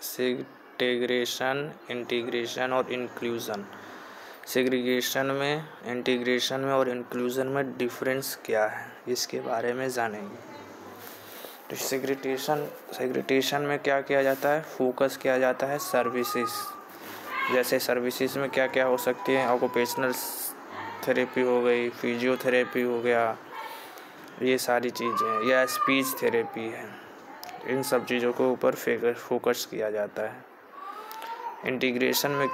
Segregation, integration और inclusion. Segregation में, integration में और इंक्लूज़न में डिफरेंस क्या है, इसके बारे में जानेंगे। तो सेग्रीगेशन में क्या किया जाता है, फोकस किया जाता है सर्विसेज। जैसे सर्विसेज में क्या क्या हो सकती है, ऑक्यूपेशनल थेरेपी हो गई, फिजियोथेरेपी हो गया, ये सारी चीज़ें, या स्पीच थेरेपी है, इन सब चीज़ों के ऊपर फोकस किया जाता है। इंटीग्रेशन में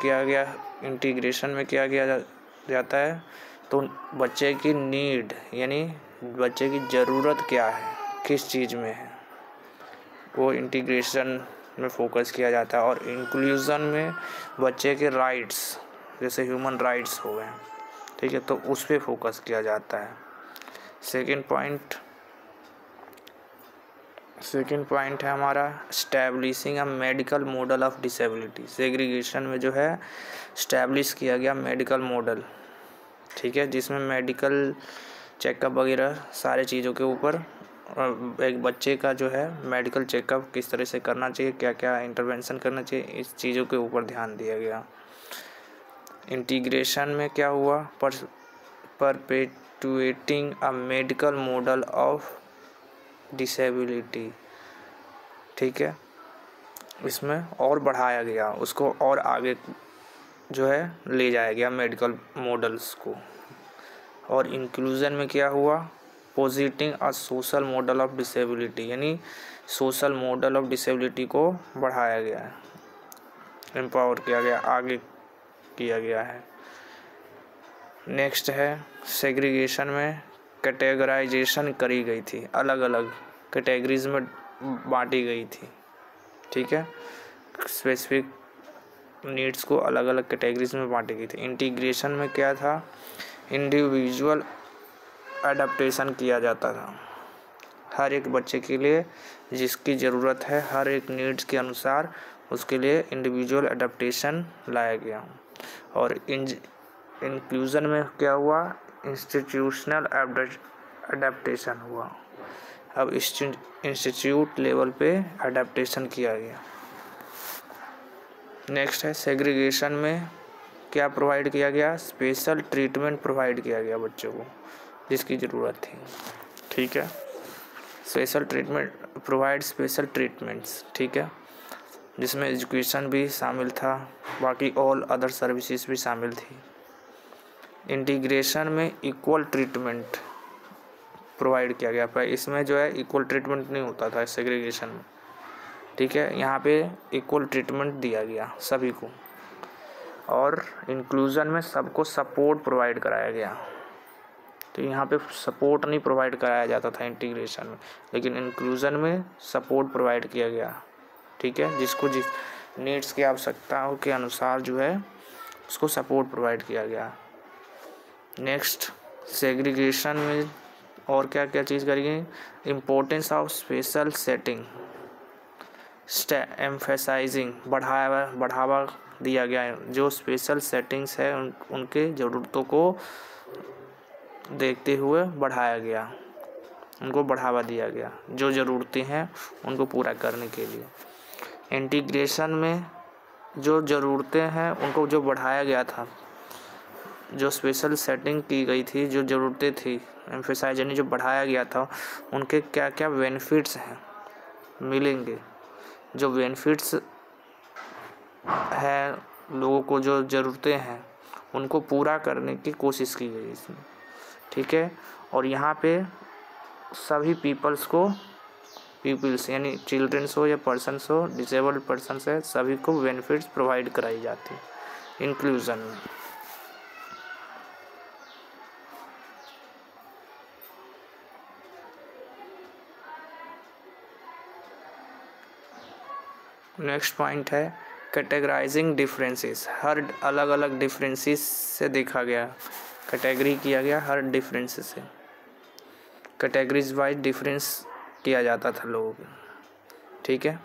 क्या किया जाता है, तो बच्चे की नीड यानी बच्चे की ज़रूरत क्या है, किस चीज़ में है, वो इंटीग्रेशन में फोकस किया जाता है। और इंक्लूज़न में बच्चे के राइट्स, जैसे ह्यूमन राइट्स हो गए, ठीक है, तो उस पर फोकस किया जाता है। सेकंड पॉइंट है हमारा establishing a medical model of disability. Segregation में जो है स्टैब्लिश किया गया मेडिकल मॉडल, ठीक है, जिसमें मेडिकल चेकअप वगैरह सारे चीज़ों के ऊपर एक बच्चे का जो है मेडिकल चेकअप किस तरह से करना चाहिए, क्या क्या इंटरवेंशन करना चाहिए, इस चीज़ों के ऊपर ध्यान दिया गया। इंटीग्रेशन में क्या हुआ, perpetuating a medical model of disability, ठीक है, इसमें और बढ़ाया गया, उसको और आगे जो है ले जाया गया मेडिकल मॉडल्स को। और इंक्लूज़न में क्या हुआ, positing a social model of disability, यानी सोशल मॉडल ऑफ डिसेबिलिटी को बढ़ाया गया है, एम्पावर किया गया, आगे किया गया है। नेक्स्ट है सेग्रीगेशन में कैटेगराइजेशन करी गई थी, अलग अलग कैटेगरीज में बांटी गई थी, ठीक है, स्पेसिफिक नीड्स को अलग अलग कैटेगरीज में बांटी गई थी। इंटीग्रेशन में क्या था, इंडिविजुअल एडाप्टेशन किया जाता था, हर एक बच्चे के लिए जिसकी ज़रूरत है, हर एक नीड्स के अनुसार उसके लिए इंडिविजुअल एडाप्टेशन लाया गया। और इंक्लूज़न में क्या हुआ, इंस्टीट्यूशनल एडाप्टेशन हुआ, अब इंस्टीट्यूट लेवल पे एडाप्टेशन किया गया। नेक्स्ट है सेग्रीगेशन में क्या प्रोवाइड किया गया, स्पेशल ट्रीटमेंट प्रोवाइड किया गया बच्चों को जिसकी ज़रूरत थी, ठीक है, स्पेशल ट्रीटमेंट्स, ठीक है, जिसमें एजुकेशन भी शामिल था, बाकी ऑल अदर सर्विसेज भी शामिल थी। इंटीग्रेशन में इक्वल ट्रीटमेंट प्रोवाइड किया गया, पर इसमें जो है इक्वल ट्रीटमेंट नहीं होता था सेग्रीगेशन में, ठीक है, यहाँ पे इक्वल ट्रीटमेंट दिया गया सभी को। और इंक्लूज़न में सबको सपोर्ट प्रोवाइड कराया गया, तो यहाँ पे सपोर्ट नहीं प्रोवाइड कराया जाता था इंटीग्रेशन में, लेकिन इंक्लूज़न में सपोर्ट प्रोवाइड किया गया, ठीक है, जिसको जिस नीड्स की आवश्यकताओं के अनुसार जो है उसको सपोर्ट प्रोवाइड किया गया। नेक्स्ट सेग्रीगेशन में और क्या क्या चीज़ करेंगे, importance of special setting emphasizing, बढ़ावा दिया गया है, जो स्पेशल सेटिंग्स है उनके ज़रूरतों को देखते हुए बढ़ाया गया, उनको बढ़ावा दिया गया, जो ज़रूरतें हैं उनको पूरा करने के लिए। इंटीग्रेशन में जो ज़रूरतें हैं उनको जो बढ़ाया गया था, जो स्पेशल सेटिंग की गई थी, जो ज़रूरतें थी, एम्फेसाइज यानी जो बढ़ाया गया था, उनके क्या क्या बेनिफिट्स हैं मिलेंगे, जो बेनिफिट्स हैं लोगों को, जो ज़रूरतें हैं उनको पूरा करने की कोशिश की गई इसमें, ठीक है। और यहाँ पे सभी पीपल्स यानी चिल्ड्रंस हो या पर्सन्स हो, डिसेबल्ड पर्सन्स है, सभी को बेनिफिट्स प्रोवाइड कराई जाती है इंक्लूज़न में। नेक्स्ट पॉइंट है कैटेगराइजिंग डिफरेंसेस, हर अलग अलग डिफरेंसेस से देखा गया, कैटेगरी किया गया हर डिफरेंस से, कैटेगरीज वाइज डिफरेंस किया जाता था लोगों को, ठीक है।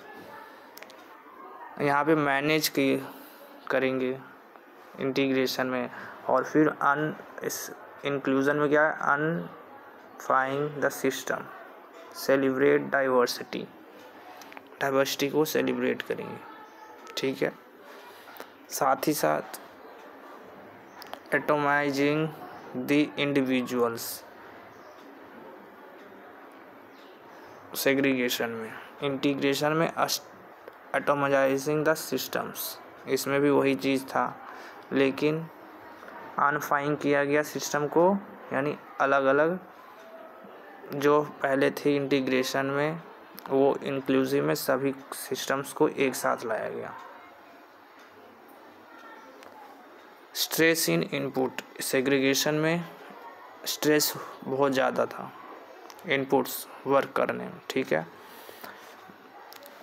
यहाँ पे मैनेज करेंगे इंटीग्रेशन में। और फिर इंक्लूज़न में क्या है, अनफाइंग द सिस्टम, सेलिब्रेट डाइवर्सिटी को सेलिब्रेट करेंगे, ठीक है। साथ ही साथ एटोमाइजिंग द इंडिविजुअल्स, सेग्रीगेशन में। इंटीग्रेशन में एटोमाइजिंग द सिस्टम्स, इसमें भी वही चीज़ था, लेकिन अनफाइन किया गया सिस्टम को, यानी अलग अलग जो पहले थे इंटीग्रेशन में, वो इंक्लूसिव में सभी सिस्टम्स को एक साथ लाया गया। स्ट्रेस इन इनपुट, सेग्रीगेशन में स्ट्रेस बहुत ज़्यादा था इनपुट्स वर्क करने में, ठीक है।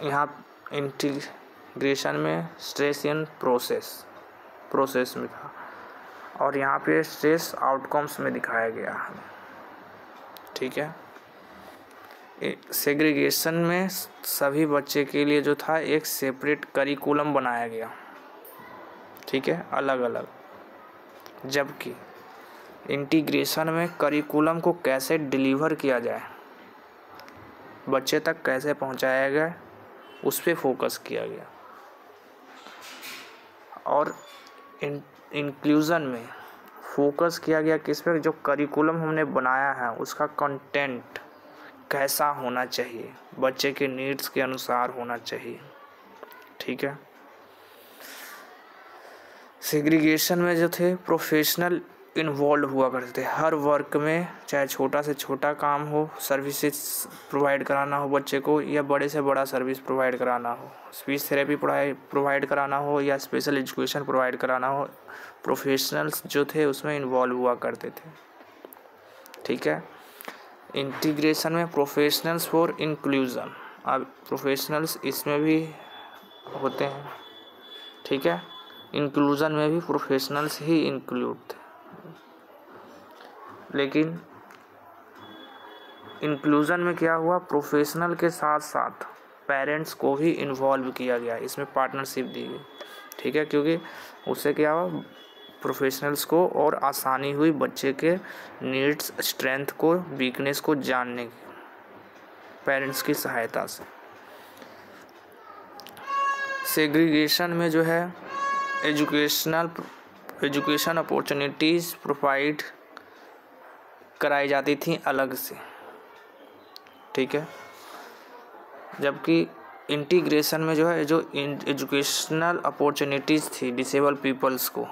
यहाँ इंटीग्रेशन में स्ट्रेस इन प्रोसेस में था, और यहाँ पे स्ट्रेस आउटकम्स में दिखाया गया है, ठीक है। सेग्रीगेशन में सभी बच्चे के लिए जो था एक सेपरेट करिकुलम बनाया गया, ठीक है, अलग अलग। जबकि इंटीग्रेशन में करिकुलम को कैसे डिलीवर किया जाए, बच्चे तक कैसे पहुंचाया गया, उस पे फोकस किया गया। और इंक्लूजन में फोकस किया गया किस पे, जो करिकुलम हमने बनाया है उसका कंटेंट कैसा होना चाहिए, बच्चे के नीड्स के अनुसार होना चाहिए, ठीक है। सेग्रीगेशन में जो थे प्रोफेशनल इन्वॉल्व हुआ करते थे हर वर्क में, चाहे छोटा से छोटा काम हो, सर्विसेज प्रोवाइड कराना हो बच्चे को, या बड़े से बड़ा सर्विस प्रोवाइड कराना हो, स्पीच थेरेपी प्रोवाइड कराना हो, या स्पेशल एजुकेशन प्रोवाइड कराना हो, प्रोफेशनल्स जो थे उसमें इन्वॉल्व हुआ करते थे, ठीक है। इंटीग्रेशन में प्रोफेशनल्स फॉर इंक्लूजन, अब प्रोफेशनल्स इसमें भी होते हैं, ठीक है। इंक्लूजन में भी प्रोफेशनल्स ही इंक्लूड थे, लेकिन इंक्लूजन में क्या हुआ, प्रोफेशनल के साथ साथ पेरेंट्स को भी इन्वॉल्व किया गया, इसमें पार्टनरशिप दी गई, ठीक है। क्योंकि उससे क्या हुआ, प्रोफेशनल्स को और आसानी हुई बच्चे के नीड्स, स्ट्रेंथ को, वीकनेस को जानने की, पेरेंट्स की सहायता से। सेग्रीगेशन में जो है एजुकेशन अपॉर्चुनिटीज़ प्रोवाइड कराई जाती थी अलग से, ठीक है। जबकि इंटीग्रेशन में जो है जो एजुकेशनल अपॉर्चुनिटीज़ थी डिसेबल पीपल्स को,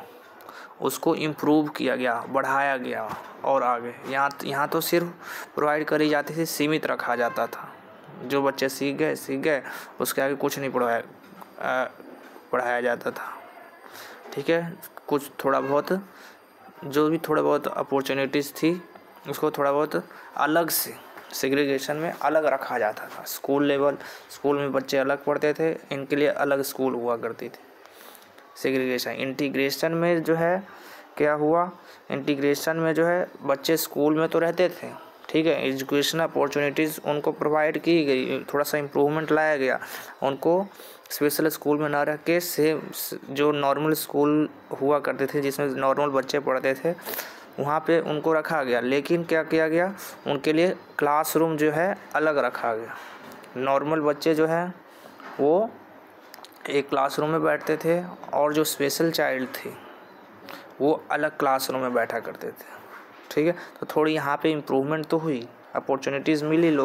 उसको इम्प्रूव किया गया, बढ़ाया गया और आगे। यहाँ तो सिर्फ प्रोवाइड करी जाती थी, सीमित रखा जाता था, जो बच्चे सीख गए उसके आगे कुछ नहीं पढ़ाया जाता था, ठीक है। कुछ थोड़ा बहुत जो भी थोड़ा बहुत अपॉर्चुनिटीज़ थी उसको थोड़ा बहुत अलग से सेग्रीगेशन में अलग रखा जाता था। स्कूल में बच्चे अलग पढ़ते थे, इनके लिए अलग स्कूल हुआ करती थी। सेग्रीगेशन इंटीग्रेशन में जो है क्या हुआ, इंटीग्रेशन में जो है बच्चे स्कूल में तो रहते थे, ठीक है, एजुकेशन अपॉर्चुनिटीज़ उनको प्रोवाइड की गई, थोड़ा सा इम्प्रूवमेंट लाया गया, उनको स्पेशल स्कूल में ना रख के सेम जो नॉर्मल स्कूल हुआ करते थे जिसमें नॉर्मल बच्चे पढ़ते थे वहाँ पे उनको रखा गया। लेकिन क्या किया गया, उनके लिए क्लासरूम जो है अलग रखा गया। नॉर्मल बच्चे जो है वो एक क्लासरूम में बैठते थे और जो स्पेशल चाइल्ड थे वो अलग क्लासरूम में बैठा करते थे, ठीक है। तो थोड़ी यहाँ पे इम्प्रूवमेंट तो हुई, अपॉर्चुनिटीज़ मिली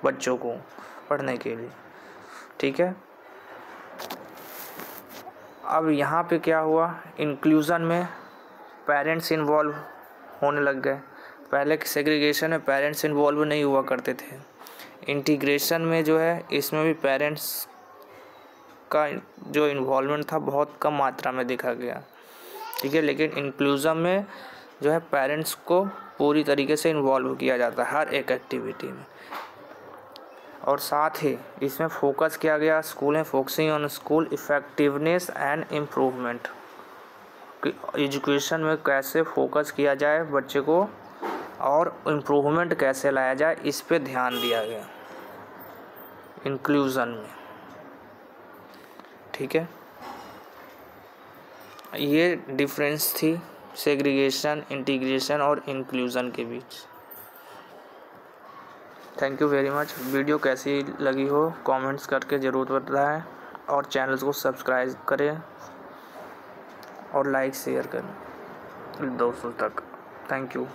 बच्चों को पढ़ने के लिए, ठीक है। अब यहाँ पे क्या हुआ, इंक्लूजन में पेरेंट्स इन्वॉल्व होने लग गए। पहले के सेग्रीगेशन में पेरेंट्स इन्वॉल्व नहीं हुआ करते थे। इंटीग्रेशन में जो है इसमें भी पेरेंट्स का जो इन्वॉल्वमेंट था बहुत कम मात्रा में देखा गया, ठीक है। लेकिन इंक्लूजन में जो है पेरेंट्स को पूरी तरीके से इन्वॉल्व किया जाता है हर एक एक्टिविटी में। और साथ ही इसमें फोकस किया गया, स्कूल में focusing on school effectiveness and improvement, education में कैसे फोकस किया जाए बच्चे को और इम्प्रूवमेंट कैसे लाया जाए, इस पे ध्यान दिया गया इंक्लूजन में, ठीक है। ये डिफरेंस थी सेग्रीगेशन, इंटीग्रेशन और इंक्लूजन के बीच। Thank you very much. Video कैसी लगी हो कमेंट्स करके ज़रूर बताएं। और चैनल को सब्सक्राइब करें और लाइक शेयर करें दोस्तों तक। Thank you.